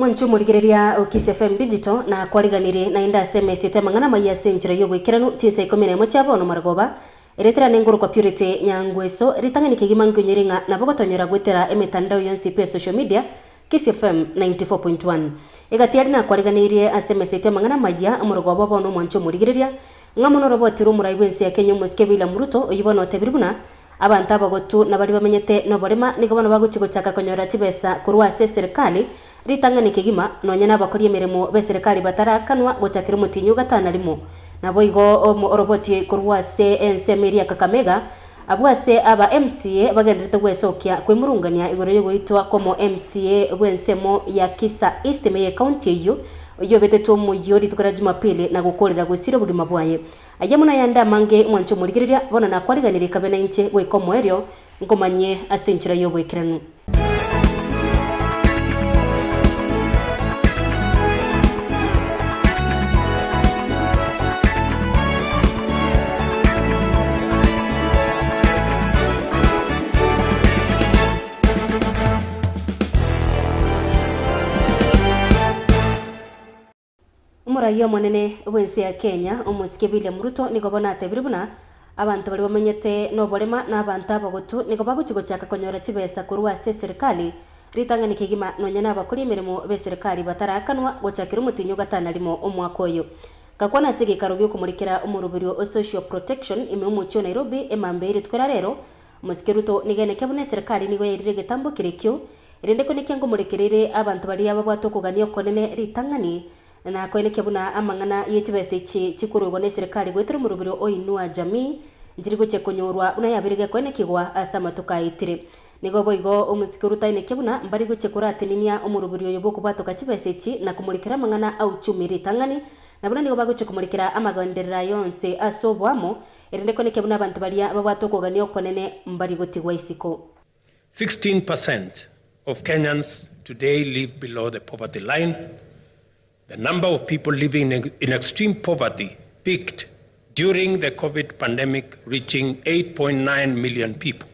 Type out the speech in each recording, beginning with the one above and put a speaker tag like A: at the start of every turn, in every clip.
A: Mwancho murigereria KISII FM Digital na kwariganire na inda SMS yote Amang'ana Amayia senjira yo gwikiranu tisa 11 chabo no maragoba eretera nengoro kwa Purity Nyangweso ritangani kigima nkunyiringa na bogotonyera gwetera emitandao yonsi pe social media KISII FM 94.1 egatiari na kwariganirie SMS yote Amang'ana Amayia amuragoba bono mwancho murigereria ngamono robotiro muraibense ya Kenya muskebila muruto oyibona tebiribuna abantu abagotu nabali bamenyete no borema niko bano baguchiko chaka konyora tibesa kurwa serikali ritangani kigima nonyana bakori emirimo be serikali batarakanwa gochakira mutinyu gatana limo nabo igo oroboti kurwa ensemeria Kakamega abwase aba MCA bagendete gwesokia kwemurungania igoro yogoitwa komo MCA bwensemo ya KISII meye county yo betetu muyori tukara Jumapili na gukorera gusiro bugima bwaye ayamuna yanda mange mwancho murigereria bona na kwariganire kabena inche gwekomo eryo ngomanye asenchira yo bwekiranu Murayo monene wense ya Kenya omusikebile muruto niko bona tebiribuna abantu bali bamenyete no borema na abantu abagotu niko baguchiko chaka konyora chibesa kurwa serikali ritangani kigima nonyana abakuri emirimo be serikali batarakanwa gochakira mutinyu gatana limo omwaka oyo kakwana sigi karogyo kumurikira umurubirio o social protection imumucho Nairobi emambere tukora rero musikeruto nigene kebune serikali nigo yerire getambo kirekyo irinde ko nikengo murekerere abantu bali ababwato kuganyo konene ritangani na koeneke buna Amang'ana yechibese chikurugwa ne serikali gwetera murubiro oinua jamii njirigo chekonyorwa una yabirige koenekigwa asama tukaitire nigo boigo omusikuruta ineke buna mbari go chekuratinia omurubiro yobo kubatoka chibese na kumulikira Amang'ana au chumiri tangani na buna nigo bago chekumurikira amagonderera yonse asobwamo erinde koeneke buna abantu balia babwato ganyo konene mbari gotigwa isiko
B: 16% of Kenyans today live below the poverty line. The number of people living in extreme poverty peaked during the COVID pandemic, reaching 8.9 million people.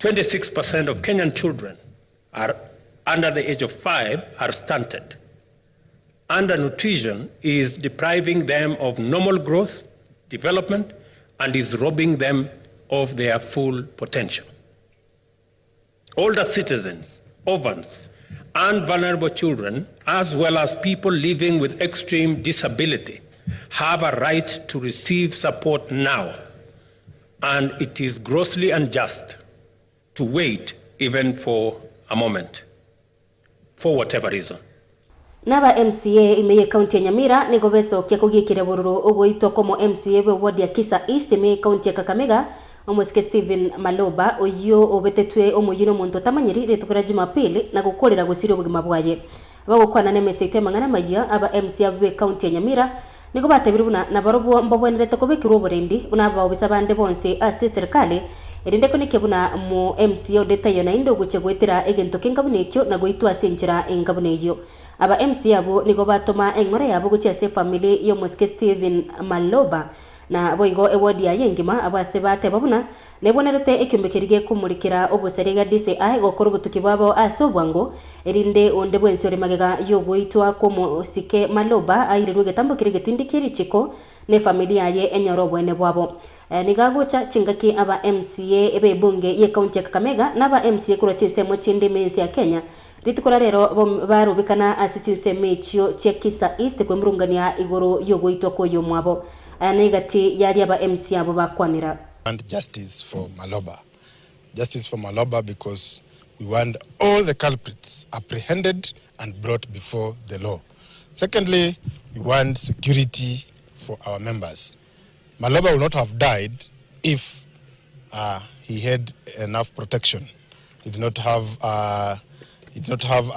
B: 26% of Kenyan children are under the age of 5 are stunted. Undernutrition is depriving them of normal growth, development, and is robbing them of their full potential. Older citizens, orphans, and vulnerable children, as well as people living with extreme disability, have a right to receive support now, and it is grossly unjust to wait even for a moment, for whatever reason.
A: Naba MCA imeye county ya Nyamira nigo beso kia kugikire bururu ugoito komo MCA we ward ya KISII imeye county ya Kakamega omweske Stephen Maloba oyo obetetwe omuyino muntu tamanyiri retukura Jumapili na gukorera gusiro bugima bwaye bagukwana nemesete Amang'ana Amayia aba MCA we county ya Nyamira niko batebiruna na barobo mbobwenere tokobekiro oborendi unaba obisabande bonse ase serikali erinde ko nikebuna mu MCA odetayo na indo guchegwetera egento kengabunekyo na goitwa senjira engabuneyo aba MCA abo niko batoma engore yabo guchya se family yo mweske Stephen Maloba na boigo ewodi ya yengima abase bate babuna nebonerete ekyombekerige kumurikira obuserega DCI gokora butuki bwabo asobwango erinde onde bwensore magega yogoitwa komo sike Maloba airirwe getambo kirige tindikiri chiko ne familia ye enyoro bwene bwabo nigagocha chingaki aba MCA ebe bunge ye county ya Kakamega naba MCA kuro chinsemo chinde mensi ya Kenya ritukora rero barubikana asichinseme chyo cha KISII kwemrungania igoro yogoitwa koyo mwabo negati yari aba MC abo bakwanira.
C: And justice for Maloba. Justice for Maloba because we want all the culprits apprehended and brought before the law. Secondly, we want security for our members. Maloba would not have died if he had enough protection. He did not have a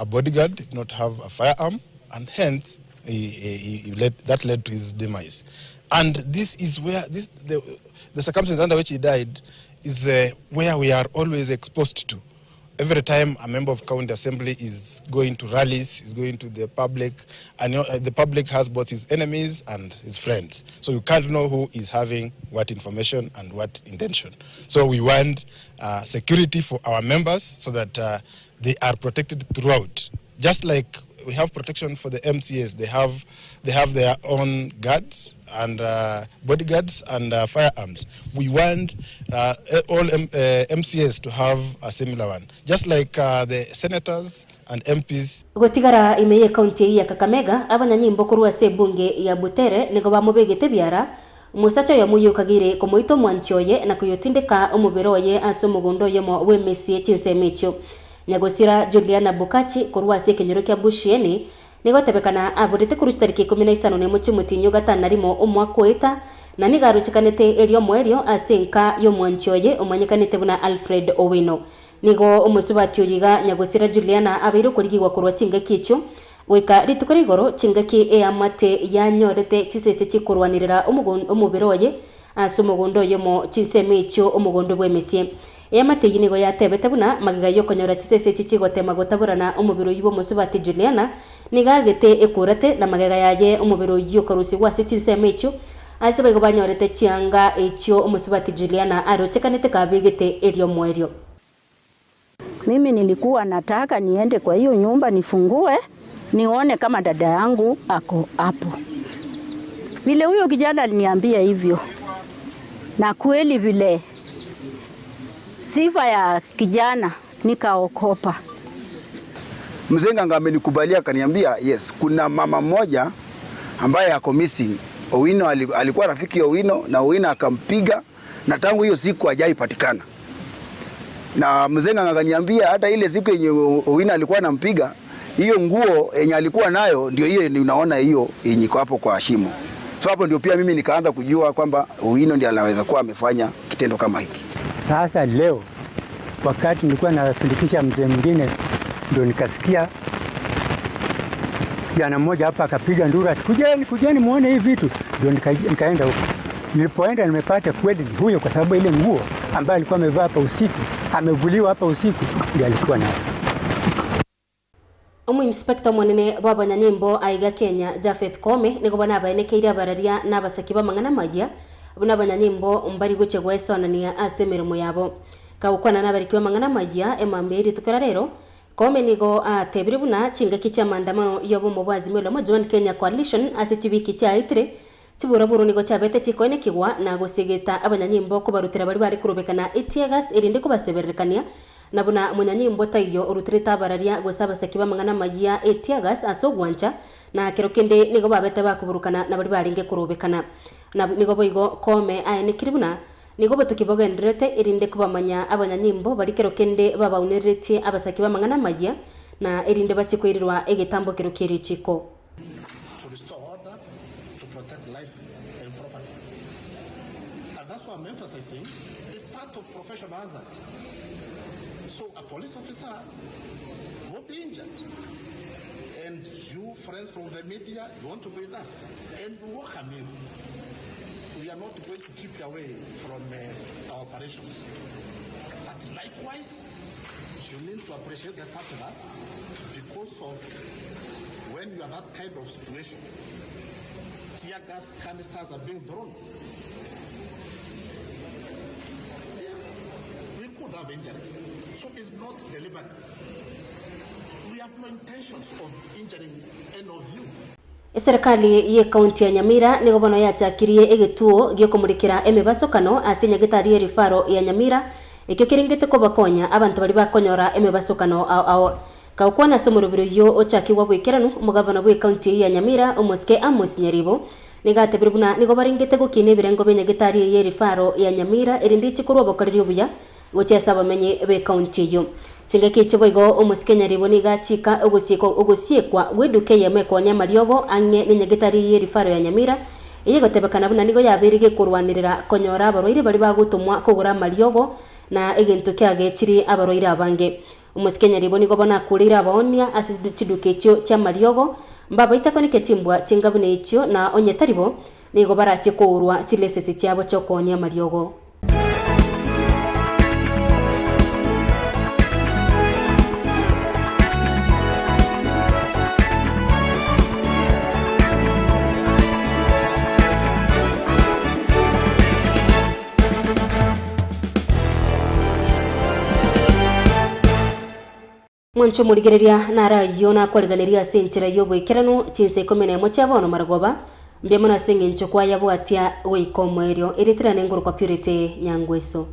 C: bodyguard, he did not have a firearm, and hence that led to his demise. And this is where the circumstances under which he died is where we are always exposed to. Every time a member of county assembly is going to rallies, is going to the public, and the public has both his enemies and his friends. So you can't know who is having what information and what intention. So we want security for our members so that they are protected throughout. Just like we have protection for the MCAs, they have their own guards and bodyguards and firearms. We want all MCAs to have a similar one, just like the senators and MPs.
A: Gotigara imeye kaunti ya Kakamega abanyanyimbo kurwa se bunge ya Butere nigo bamubegete byara musacha ya muyukagire komoito mwanchoye na kuyotindeka omuberoye asomugondo yemo wemesi chinsemicho Nyagosira Juliana Bukachi kurwa se kenyoro kya Bushieni nigo tebekana aburite kurusitariki 15 ne muchimutinyo gatanarimo omwakweta na nigaruchikanete elio mwerio asenka yo mwanchoye omanyikanete buna Alfred Owino nigo omusubati oyiga Nyagosira Juliana abiru kurigwa kurwa chingaki icho weka ritukorigoro chingaki amate yanyorete chisese chikurwanirira omuberoye asomugondo yemo chinseme icho omugondo bwemesie amate yinigo yatebete buna magiga yokonyora chisese chichigotema gotaburana omubiro yibo musubati Juliana nigagete ekurate na magiga yaye omubiro yokarusi wase chinseme icho asebe banyorete chianga icho omusubati Juliana arochekanete kabegete elio mwerio.
D: Mimi nilikuwa nataka niende kwa hiyo nyumba nifungue nione kama dada yangu ako hapo. Vile huyo kijana aliniambia hivyo. Na kweli vile sifa ya kijana nikaokopa.
E: Mzee Nganga amenikubalia akaniambia yes, kuna mama mmoja ambaye ako missing. Owino alikuwa rafiki ya Owino na Owino akampiga na tangu hiyo siku hajaipatikana. Na mzee Nganga akaniambia hata ile siku yenye Owino alikuwa anampiga, hiyo nguo yenye alikuwa nayo ndio hiyo unaona hiyo yenye iko hapo kwa shimo. So hapo ndio pia mimi nikaanza kujua kwamba Owino ndiye anaweza kuwa amefanya kitendo kama hiki.
F: Sasa leo wakati nilikuwa nasindikisha mzee mwingine ndio nikasikia kijana mmoja hapa akapiga nduru ati kujeni muone hivi vitu, ndio nikaenda huko. Nilipoenda nimepata kweli huyo, kwa sababu ile nguo ambayo alikuwa amevaa hapa usiku, amevuliwa hapa usiku, ndio alikuwa nayo.
A: Inspector mwanene baba nyanyimbo aiga Kenya Jafeth Kome nigo bana baenekeire abararia nabasaki bamang'ana Amayia buna banyanyimbo mbari guchegwa esonania asemeremo yabo kaukwana nabarikiwa mang'ana Amayia emamberi tukara rero Kome nigo atebire buna chingaki cha maandamano yobo mubwazi mwelo mo Join Kenya Coalition asechibiki cha itire chiburaburu nigo chabete chikoine kigwa na gusegeta abanyanyimbo kubarutira bari kurubekana itiagas irinde kubaseberekania na buna munyanyimbo tayo urutirita bararia gusaba sekiba mang'ana Amayia etiagas asogwancha na kerokende nigo babete bakuburukana na bari baringe kurubekana na nigo boigo Kome aenikiribuna nigo batukibogenderete irinde kubamanya abanyanyimbo bari kerokende babauniretie abasakiba mang'ana Amayia na irinde bachikoirirwa egitambo kerokeri chiko
G: to restore order, to protect life and property. And that's what I'm emphasizing. It's part of professional hazard. So a police officer will be injured. And you, friends from the media, you want to be with us. And welcome you. We are not going to keep you away from our operations. But likewise, you need to appreciate the fact that because of when you are that kind of situation, tear gas canisters are being thrown. We could have injuries. So it's not deliberate. We have no intentions of injuring any of you.
A: Serikali ye kaunti ya Nyamira nigo bono yachakirie egituo gyo kumurikira emibasokano asinya gitari rifaro ya Nyamira ekyo kiringete ko bakonya abantu bari bakonyora emibasokano ao kaukwana somurubiro yo ochakiwa bwikiranu umugavana bwe kaunti ya Nyamira umuske Amos Nyaribo nigatebiribuna nigo baringete gukine birengo benye gitari ye rifaro ya Nyamira erindi chikurwa bokariri buya gochesa bamenye be kaunti yo chingeki chiboigo umuske Nyaribo nigachika ogusiekwa weduke yemeko nyamariogo ange ninyegitari ye rifaro ya Nyamira igotebekana buna nigo yabirige kurwanirira konyora abaroire bari bagutumwa kugura mariogo na egintu kyage chiri abaroire abange umuske Nyaribo nigo bona kurira abaonia asiduchiduke cyo cha mariogo mbaba isako nikechimbwa chingabune icho na onyetaribo nigo barachikurwa chilesese cyabo cyo konya mariogo. mwancho murigereria nara yona kwariganiria senchera yobwikirano chinse 11 chabono maragoba mbia mona sengencho kwa yabwatia goikomwerio iritirane nguru kwa Purity Nyangweso.